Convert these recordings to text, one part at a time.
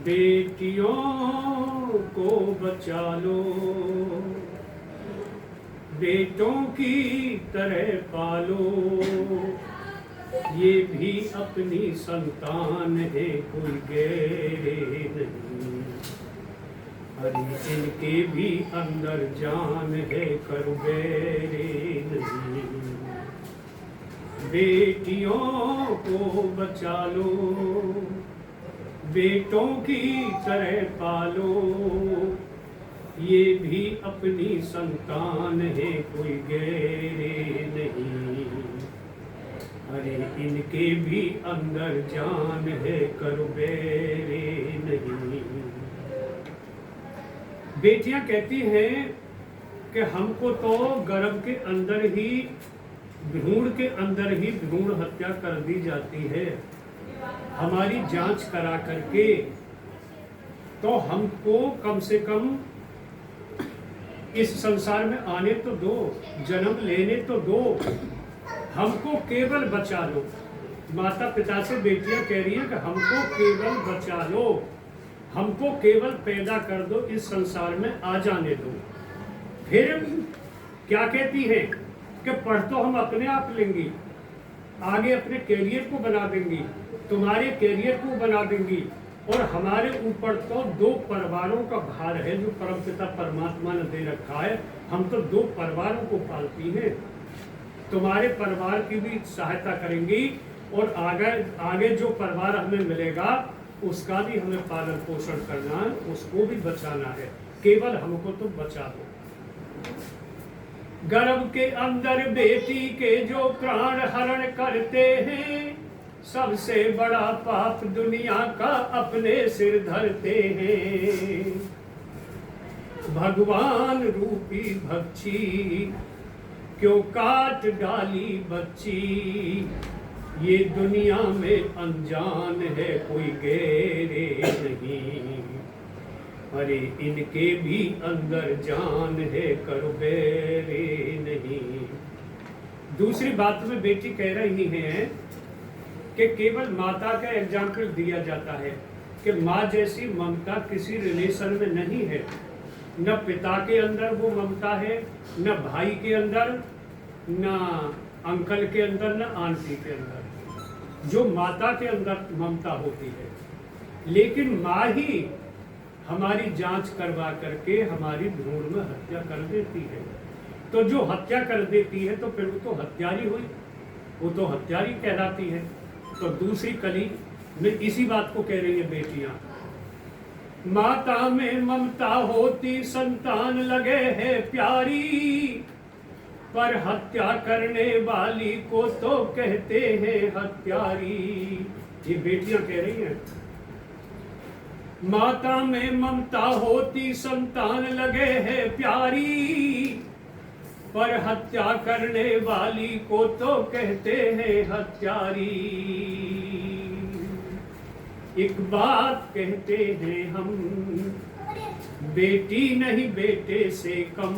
बेटियों को बचा लो, बेटों की तरह पालो, ये भी अपनी संतान है, कोई गैर नहीं। अरे इनके भी अंदर जान है, कर बैरे नहीं। बेटियों को बचा लो, बेटों की तरह पालो, ये भी अपनी संतान है, कोई गैर नहीं। अरे इनके भी अंदर जान है, कर बैरे नहीं। बेटियां कहती हैं कि हमको तो गर्भ के अंदर ही, भ्रूण के अंदर ही भ्रूण हत्या कर दी जाती है। हमारी जांच करा करके तो हमको कम से कम इस संसार में आने तो दो, जन्म लेने तो दो, हमको केवल बचा लो। माता पिता से बेटियां कह रही हैं कि हमको केवल बचा लो, हमको केवल पैदा कर दो, इस संसार में आ जाने दो। फिर क्या कहती है कि पढ़ तो हम अपने आप लेंगी, आगे अपने कैरियर को बना देंगी, तुम्हारे कैरियर को बना देंगी, और हमारे ऊपर तो दो परिवारों का भार है जो परमपिता परमात्मा ने दे रखा है। हम तो दो परिवारों को पालती हैं, तुम्हारे परिवार की भी सहायता करेंगी, और आगे जो परिवार हमें मिलेगा उसका भी हमें पालन पोषण करना है, उसको भी बचाना है। केवल हमको तो बचा दो। गर्भ के अंदर बेटी के जो प्राण हरण करते हैं, सबसे बड़ा पाप दुनिया का अपने सिर धरते हैं। भगवान रूपी भक्षी क्यों काट डाली बच्ची, ये दुनिया में अनजान है, कोई गैरे नहीं। अरे इनके भी अंदर जान है, कर बैरे नहीं। दूसरी बात में बेटी कह रही है कि केवल माता का एग्जाम्पल दिया जाता है कि माँ जैसी ममता किसी रिलेशन में नहीं है। न पिता के अंदर वो ममता है, न भाई के अंदर, न अंकल के अंदर, न आंटी के अंदर, जो माता के अंदर ममता होती है। लेकिन माँ ही हमारी जांच करवा करके हमारी भ्रूण में हत्या कर देती है। तो जो हत्या कर देती है तो फिर वो तो हत्यारी हुई, वो तो हत्यारी कहलाती है। तो दूसरी कली में इसी बात को कह रही है बेटियां, माता में ममता होती संतान लगे है प्यारी, पर हत्या करने वाली को तो कहते हैं हत्यारी। ये बेटियां कह रही हैं, माता में ममता होती संतान लगे है प्यारी, पर हत्या करने वाली को तो कहते हैं हत्यारी। एक बात कहते हैं हम, बेटी नहीं बेटे से कम,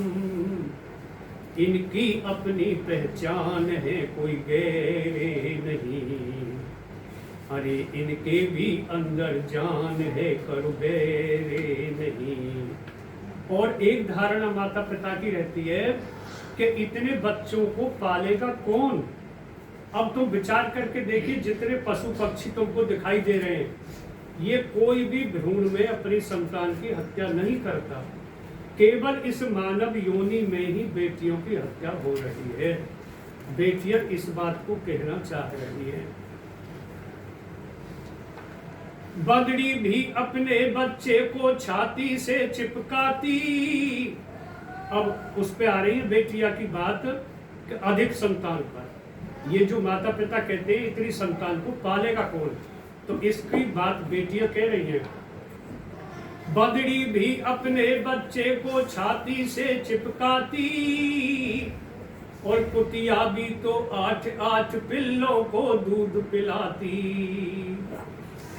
इनकी अपनी पहचान है, कोई गैरे नहीं। अरे इनके भी अंदर जान है, कर बैरे नहीं। और एक धारणा माता पिता की रहती है कि इतने बच्चों को पालेगा कौन। अब तुम विचार करके देखिए, जितने पशु पक्षी तुमको दिखाई दे रहे हैं, ये कोई भी भ्रूण में अपनी संतान की हत्या नहीं करता। केवल इस मानव योनि में ही बेटियों की हत्या हो रही है। बेटियां इस बात को कहना चाह रही है। बगड़ी भी अपने बच्चे को छाती से चिपकाती। अब उस पे आ रही है बेटिया की बात कि अधिक संतान पर। ये जो माता पिता कहते हैं इतनी संतान को पालेगा कौन, तो इसकी बात बेटियां कह रही हैं। बगड़ी भी अपने बच्चे को छाती से चिपकाती, और कुतिया भी तो 8-8 पिल्लों को दूध पिलाती।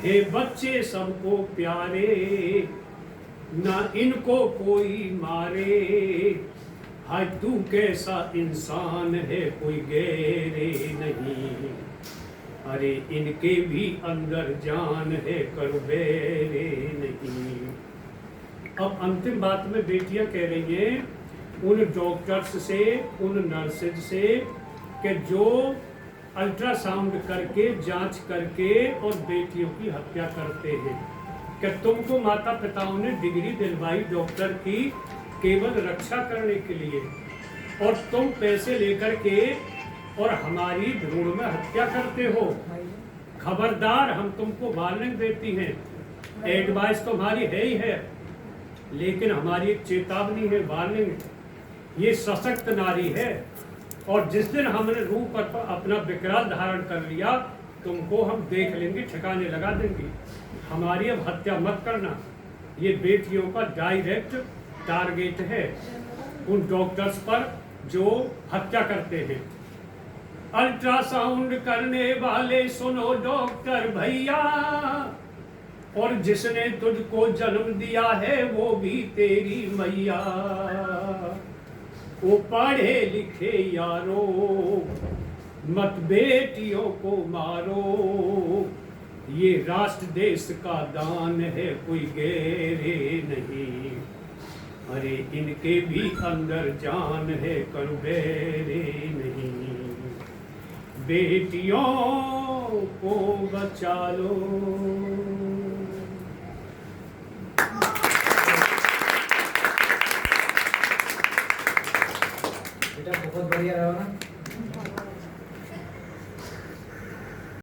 हे बच्चे सबको प्यारे, ना इनको कोई मारे, हाय तू कैसा इंसान है, कोई गैरे नहीं। अरे इनके भी अंदर जान है, करो बेरे नहीं। अब अंतिम बात में बेटियां कह रही हैं उन डॉक्टर्स से, उन नर्सेज से कि जो अल्ट्रासाउंड करके जांच करके और बेटियों की हत्या करते हैं, कि तुमको माता पिताओं ने डिग्री दिलवाई डॉक्टर की केवल रक्षा करने के लिए, और तुम पैसे लेकर के और हमारी भ्रूण में हत्या करते हो। खबरदार, हम तुमको वार्निंग देती हैं, एडवाइस तो हमारी है ही है, लेकिन हमारी एक चेतावनी है, वार्निंग। ये सशक्त नारी है, और जिस दिन हमने रूप पर अपना विकराल धारण कर लिया, तुमको हम देख लेंगे, ठिकाने लगा देंगे। हमारी अब हत्या मत करना। ये बेटियों का डायरेक्ट टारगेट है उन डॉक्टर्स पर जो हत्या करते हैं। अल्ट्रासाउंड करने वाले सुनो डॉक्टर भैया, और जिसने तुझको जन्म दिया है वो भी तेरी मैया। वो पढ़े लिखे यारो, मत बेटियों को मारो, ये राष्ट्र देश का दान है, कोई गेरे नहीं। अरे इनके भी अंदर जान है, करो बेरे नहीं। बेटियों को बचा लो। बेटा बहुत बढ़िया रहा ना।